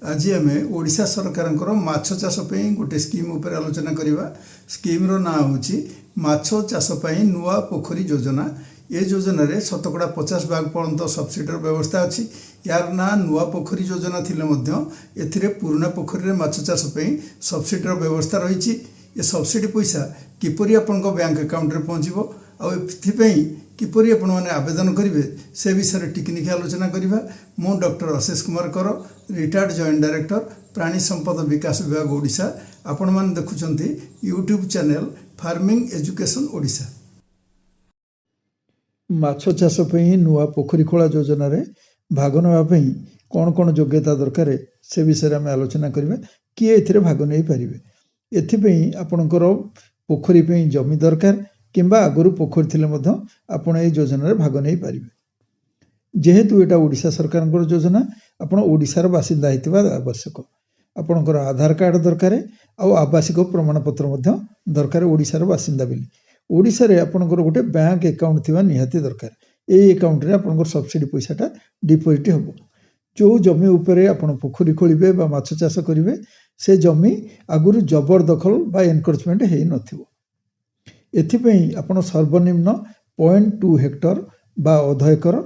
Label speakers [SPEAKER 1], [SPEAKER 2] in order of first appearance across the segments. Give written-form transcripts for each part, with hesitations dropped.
[SPEAKER 1] आज आम ओडिशा सरकार माछ चाष गोटे स्कीम उपर आलोचना करवा। स्कीम्र ना हूँ माछ चाष नुआ पोखरी योजना। ये योजना रे शतकड़ा 50 भाग पर्यंत सब्सिडर व्यवस्था अच्छी। यार ना नुआ पोखरी योजना थिले एथिरे पुराना पोखरी रे माछ चाष सब्सिडर व्यवस्था रही। ये सब्सिडी पैसा किपरि आपण बैंक अकाउंट रे पहुँचबो आउ एथिपई किपरि आपण माने आवेदन करेंगे से विषय में टिकनिक आलोचना करवा। मु डॉक्टर अशेष कुमार कर रिटायर्ड जॉइंट डायरेक्टर प्राणी संपद विकास विभाग ओडिशा। आपण माने देखुछंती YouTube channel farming education Odisha.
[SPEAKER 2] माछ चाष नुआ पोखरी खोला योजना रे भाग नापी कौन कौन योग्यता दरकार से विषय में आलोचना करवा। किए एथिरे भाग नहीं पारे एथिपई आपणकर पोखरी जमी दरकार किंबा आगुरी पोखरी थिले मध्य आपण ए योजना रे भाग नहीं पारे। जेहेतु एटा ओडिशा सरकार योजना आपण ओडिशार बासिंदा होइतिबा आवश्यक। आपणकर आधार कार्ड दरकार आउ आवासिक प्रमाणपत्र मध्य दरकार ओडिशार बासिंदा बेली। ओडिशा रे आपणकर गोटे बैंक अकाउंट थिबा निहाती दरकार। ए अकाउंट रे आपणकर सब्सिडी पैसाटा डिपोजिट हबो। जो जमी उपरे आपण पोखरी खोलिबे बा माछ चाष करिवे से जमी आगुरी जबरदखल बा एनक्रोचमेंट हेइ नथिबो। एथिपई आपण सर्वनिम्न 0.2 हेक्टर बा अध एकर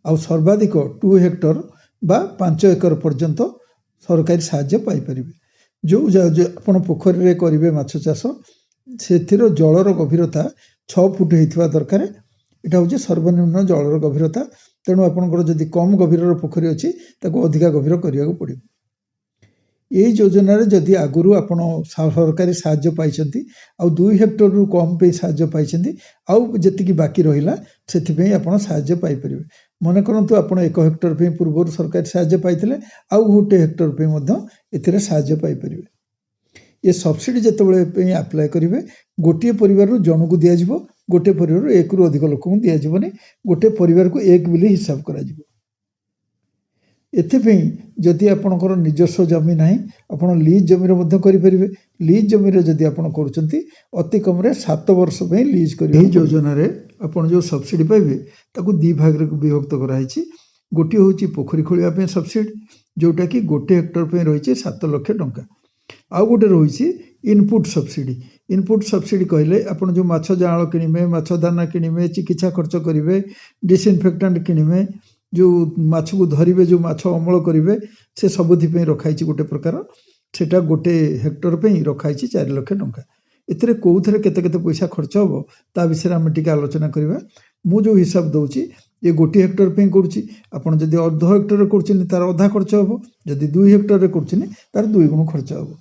[SPEAKER 2] आउ सर्वाधिक 2 हेक्टर बा 5 एकर पर्यंत सरकारी साहाय्य पाई परिबे। जो आपण पोखरी रे करिवे माछ चाष सेथिरो जलर गभीरता 6 फुट हेइथिबा दरकार। एटा होचे सर्वनिम्न जलर गभीरता। तेणु आपणकर जदि कम गभीरर पोखरी अछि ताको अधिका गभीर करियाको पड़िबो। ये योजना रे जदि आगुरु आपण सरकारी साहाय्य पाइछंती आउ 2 हेक्टर रु कम पे साहाय्य पाइछंती आउ जेतिकी बाकी रहिला सेथिपई आपण साहाय्य पाई परिबे। मन करंतु आपण 1 हेक्टर पे पूर्व सरकारी साहाय्य पाइथिले आउ गोटे हेक्टर पे मध्य एथिरे साहाय्य पाई परिबे। ये सब्सिडी जेतेबेले पे अप्लाई करिवे गोटे परिवार रु जनकु दिया जिवो। गोटे परिवार रु 1 रु अधिक लोकଙ୍କୁ दिया जिवोनी। गोटे परिवार को 1 बिली हिसाब करा जिवो। एथिपई जदि आपणकर निजस्व जमी नाही आपण लीज जमी रे मध्य करि परिबे। लीज जमी रे जदि आपण करूचंती अति कम रे 7 वर्ष पे लीज करिवे। एही योजना रे आपण जो सब्सिडी पाइबे ताकू 2 भाग रे विभक्त करा हिची। गोटी होची पोखरी खोलिया पे सब्सिडी जोटा कि गोटे हेक्टर पे रहिची 7 लाख टंका। आउ गोटे रहिची इनपुट सब्सिडी। इनपुट सब्सिडी कहले आपण जो माछ जाळ किनिमे माछ दाना किनिमे चिकित्सा खर्च करिवे डिसइनफेक्टेंट किनिमे जो माछ को धरिवे जो माछ अमल करिवे से सबुथि पे रखाइछि गोटे प्रकार। सेटा गोटे हेक्टर पे रखाइछि 4 लाख टंका। एतरे कोउथरे केते केते पैसा खर्च होबो ता विषय हम टिके आलोचना करबा। मु जो हिसाब दउछि ये गोटे हेक्टर पे करूछि। आपण जदि अर्ध हेक्टर रे करूछिन तार आधा खर्च होबो। जदि 2 हेक्टर रे करूछिन तार 2 गुण खर्च होबो।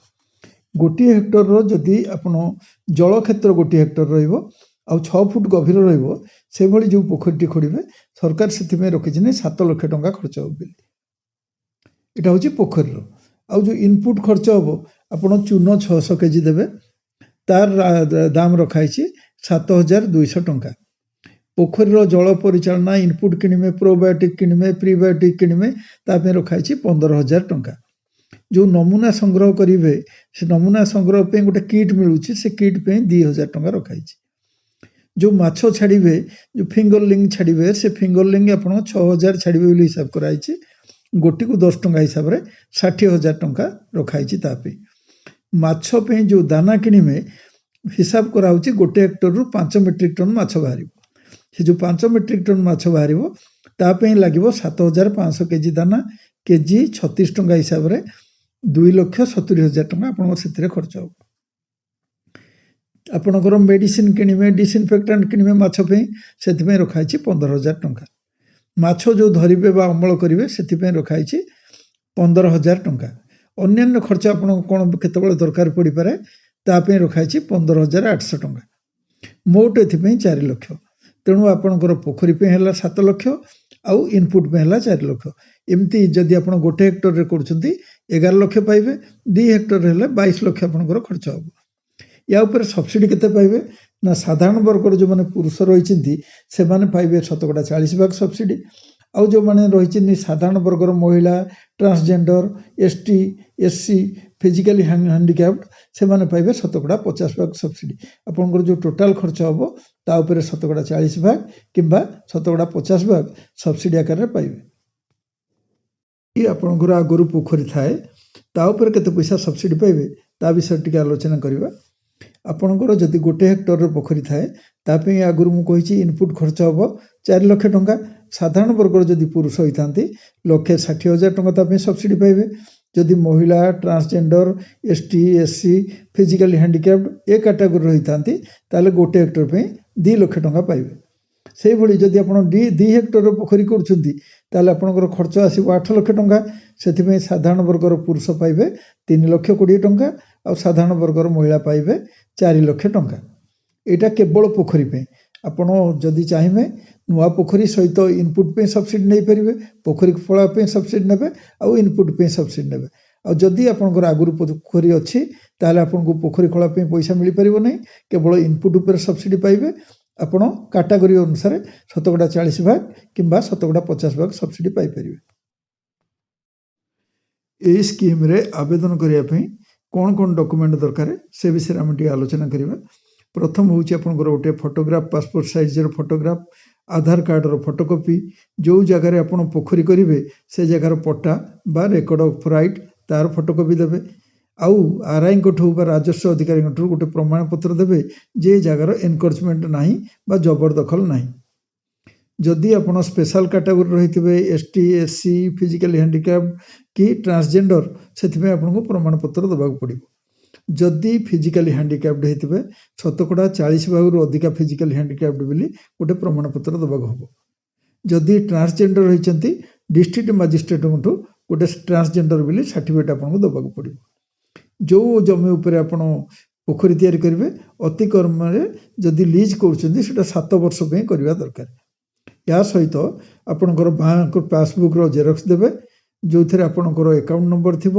[SPEAKER 2] गोटे हेक्टर रो जदि आपण जल क्षेत्र गोटे हेक्टर रहइबो आउ 6 फुट गभीर रहइबो से भली जो पोखरीटी खोलिबे सरकार सेति में रखिछने 7 लाख टंका खर्च होबो बेली। एटा होची पोखरी रो। आउ जो इनपुट खर्च होबो आपण चून 600 केजी देबे तार दाम रखाइछि 7200 टंका। पोखरी रो जल परिचालना इनपुट किनिमे प्रोबायोटिक किनिमे प्रीबायोटिक किनिमे ता पे रखाइछि 15000 टंका। जो नमूना संग्रह करिवे से नमूना संग्रह पे गोटे किट मिलुछि से किट पे 2000 टंका रखाइछि। जो माछ छाड़िबे जो फिंगरलिंग छाड़िबे से फिंगरलिंग आपण 6000 छाड़िबे बोली हिसाब कराइछि। गोटी को 10 टंका हिसाब रे 60000 टंका रखाइछि। तापे माछ पे जो दाना किनिमे हिसाब कराउछि गोटे हेक्टर रु 5 मेट्रिक टन माछ बाहरिबो। से जो 5 मेट्रिक टन माछ बाहरिबो ता पे लागिबो 7500 केजी दाना केजी 36 टंका हिसाब रे 2,70,000 टंका आपण सेतिरे खर्च हो। आपणकर मेडिसिन किनिमे डिसइनफेक्टेंट किनिमे माछ पे सेति पे रखाइछि 15000 टंका। माछ जो धरिबे बा अमल करिवे सेति पे रखाइछि 15000 टंका। अन्य खर्च आपण कोन केतेबेले दरकार पड़ी पारे ता पे रखाइछि 15800 टंका। मोट एथि पे 4 लाख। तेणु आपणकर पोखरी पे हला 7 लाख आउ इनपुट पे हला 4 लाख। एमती जदि आपण गोटे हेक्टर रे करछंती 11 लाख पाइबे। 2 हेक्टर हेले 22 लाख आपणकर खर्च होबो। या ऊपर सब्सिडी केते पाइबे ना साधारण वर्ग जो माने पुरुष रहिचिंती से माने पाइबे 40 भाग सब्सिडी। आउ जो माने रहिचिन साधारण वर्गर महिला transgender ST SC physically handicapped से माने पाइबे 50 भाग सब्सिडी। आपनकर जो टोटाल खर्च होबो ता ऊपर 40 भाग किंबा 50 भाग सब्सिडी आकार रे पाइबे। ये आपनकर आगरु पोखरी थाए ता उपर केते पैसा सब्सिडी पाइबे ता विषय टिके आलोचना करिबा। आपणकर जदि 1 हेक्टर पोखरी थाए तापे आगुरु मु कहिछि इनपुट खर्च हबो 4 लाख टंका। साधारण वर्गर जदि पुरुष होइथांती 1,60,000 टंका तापे सब्सिडी पाइबे। जदि महिला transgender ST SC physically handicapped ए कैटेगरी रहिथांती ताले 1 हेक्टर पे 2 लाख टंका पाइबे। से भली जदि आपण 2 हेक्टर पोखरी करूछंती ताले आपणकर खर्च आसीबो 8 लाख टंका। सेथिमे साधारण वर्गर पुरुष पाइबे 3,20,000 टंका और साधारण वर्गर महिला पाइबे 4 लाख टंका। एटा केवल पोखरी पे। आपण जदि चाहिए नुआ पोखरी सहित इनपुट पे सब्सिडी नहीं पारे, पोखरी खोला पे सब्सिडी नेबे और इनपुट पे सब्सिडी नेबे। और जदि आपंकर आगुरी पोखरी अच्छी ताले आपको पोखरी खोला पे पैसा मिल पार नहीं, केवल इनपुट उपर सब्सिडी पाइबे। आपण कैटेगरी अनुसार 40% भाग किंबा 50% सब्सिडी पाई परिबे। ए स्कीम रे आवेदन करिया पे कौन कौन डॉक्यूमेंट दरकार से विषय आम टी आलोचना करिबा। प्रथम हूँ आपंकर गोटे फोटोग्राफ, पासपोर्ट साइज फोटोग्राफ, आधार कार्ड रो फोटोकॉपी, जो जगार आप पोखरी करेंगे से जगार पट्टा बा रेकर्ड ऑफ राइट तार फोटोकॉपी देवे। आउ आरआई राजस्व अधिकारी गोटे प्रमाण पत्र देवे जे जगार एनकरेजमेंट नहीं बा जबरदखल नहीं। जदि आप स्पेशल कैटेगरी रही थे एसटी एससी फिजिकली हैंडिकैप्ड कि ट्रांसजेंडर से आपको प्रमाण पत्र देवा पड़ो। जदि फिजिकली हैंडिकैप्ड होते 40% अधिका फिजिकली हैंडिकैप्ड बोली गोटे प्रमाण पत्र देवा हम। जदि ट्रांसजेंडर होती डिस्ट्रिक्ट मजिस्ट्रेट गोटे ट्रांसजेंडर बोली सर्टिफिकेट आपको देवा पड़ो। जो जमी उपर आप पोखरी तैयारी करेंगे अति कम जदि लीज कर 7 वर्ष करवा दरकार। या सहित आपणकर बैंक पासबुक जेरक्स देवे जो थे आपणकर अकाउंट नंबर थी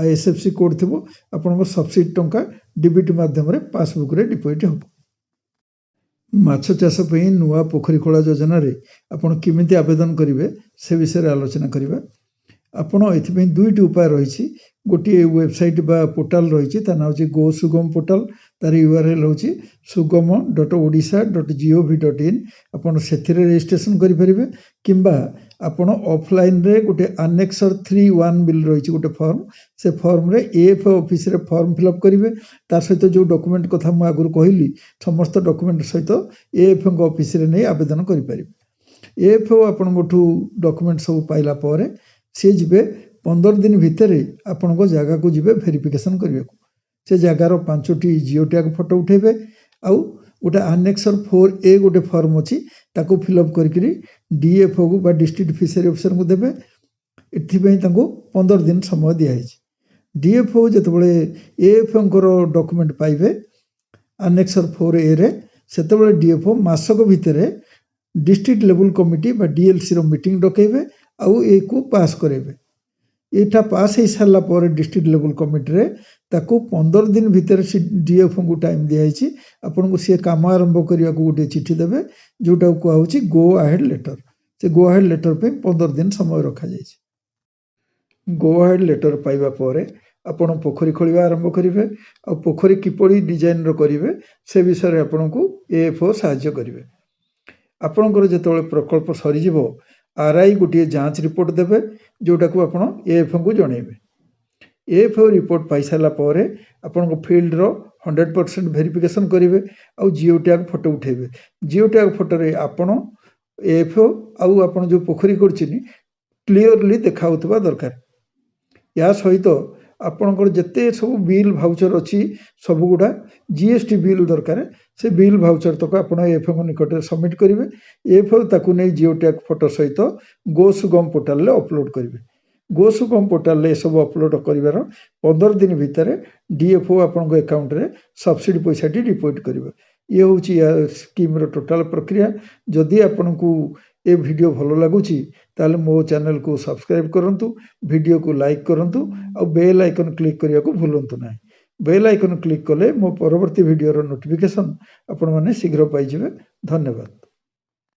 [SPEAKER 2] आईएसएफसी कोड थी आपंकर सब्सिडी टंका डीबीटी माध्यम पासबुक रे डिपोजिट हम। माछ चाष नुआ पोखरी खोला योजना रे आपण किमिति आवेदन करेंगे से विषय आलोचना करवा। आपण एथि दुईटी उपाय रही। गोटे वेबसाइट बा पोर्टाल रही ना हूँ गो सुगम पोर्टाल, तार यूआरएल हूँ sugam.odisha.gov.in। आपड़ से रजिस्ट्रेशन करेंगे किंबा आपण ऑफलाइन रे गोटे आनेक्सर 3(1) बिल रही गोटे फॉर्म, से फॉर्म रे एएफओ ऑफिस रे फॉर्म फिलअप करेंगे। तार सहित जो डॉक्यूमेंट कथा मुझे आगुरी कहली समस्त डॉक्यूमेंट सहित एएफओ ऑफिस रे नहीं आवेदन करेंगे। एएफओ आपण डॉक्यूमेंट सब पाइला पर सी जी 15 दिन भितर आपण जगह को जीवे वेरिफिकेशन करने को। से जगार 5टी जिओ टैग फोटो उठेबे आउ गोटे आनेक्सर 4A गोटे फॉर्म अच्छी ताको फिलअप करके डीएफओ को डिस्ट्रिक्ट फिशरी ऑफिसर को देवे। एथिपाई 15 दिन समय दिखाई। डीएफओ जितेबाला एएफओ डॉक्यूमेंट पाइबे आनेक्सर 4A रे सेतेबाला डीएफओ मासक भितर डिस्ट्रिक्ट लेवल कमिटी बा डीएलसी रो मीटिंग डकेबे आउ को पास करेबे। एटा पास हो सारा पर डिस्ट्रिक्ट लेवल कमिटी रे ताको 15 दिन भितर से डीएफओ को टाइम दिखाई। आपन को सी काम आरंभ करने को गोटे चिठी देवे जोटा कहूँ गो अहेड लेटर। से गो अहेड लेटर पे 15 दिन समय रखा जाए। गो अहेड लेटर पाइबा पर आपण पोखरी खोलिबा आरंभ करेंगे और पोखरी किपरि डिजाइन रो करेंगे से विषय आपन को एएफओ सहायता करेंगे। आपणकर जो प्रकल्प सरीजिवो आरआई गोटे जांच रिपोर्ट देवे जोटा को आपण एएफओ को जनइबे। एएफओ रिपोर्ट पाई सारा पर आपण फील्ड रो 100% वेरिफिकेशन करेंगे और जिओ टैग फोटो उठेबे। जिओ टैग फोटो रे आपण एएफओ आउ आपण जो पोखरी करछिनी क्लियरली देखाउतबा दरकार। या सहित आपणकर जिते सब बिल भाउचर अच्छी सब गुड़ा जीएसटी बिल दरकार से बिल भाउचर तक आप एएफओ निकट सबमिट करेंगे। एएफओ ताकू नहीं जिओ टैग फोटो सहित गो सुगम पोर्टाल अपलोड करेंगे। गो सुगम पोर्टाल सब अपलोड कर 15 दिन भितर डीएफओ आपण अकाउंट रे सब्सिडी पैसा डिपोजिट करेंगे। ये हूँ स्कीम रो टोटाल प्रक्रिया। जदि आपन को ये वीडियो भल लगुच ताले मो चैनल को सब्सक्राइब करंतु, वीडियो को लाइक करंतु और बेल आइकन क्लिक करिया को भूलंतु नहीं। बेल आइकन क्लिक कले मो परवर्ती वीडियो रो नोटिफिकेशन आपण माने शीघ्र पाई जिवे। धन्यवाद।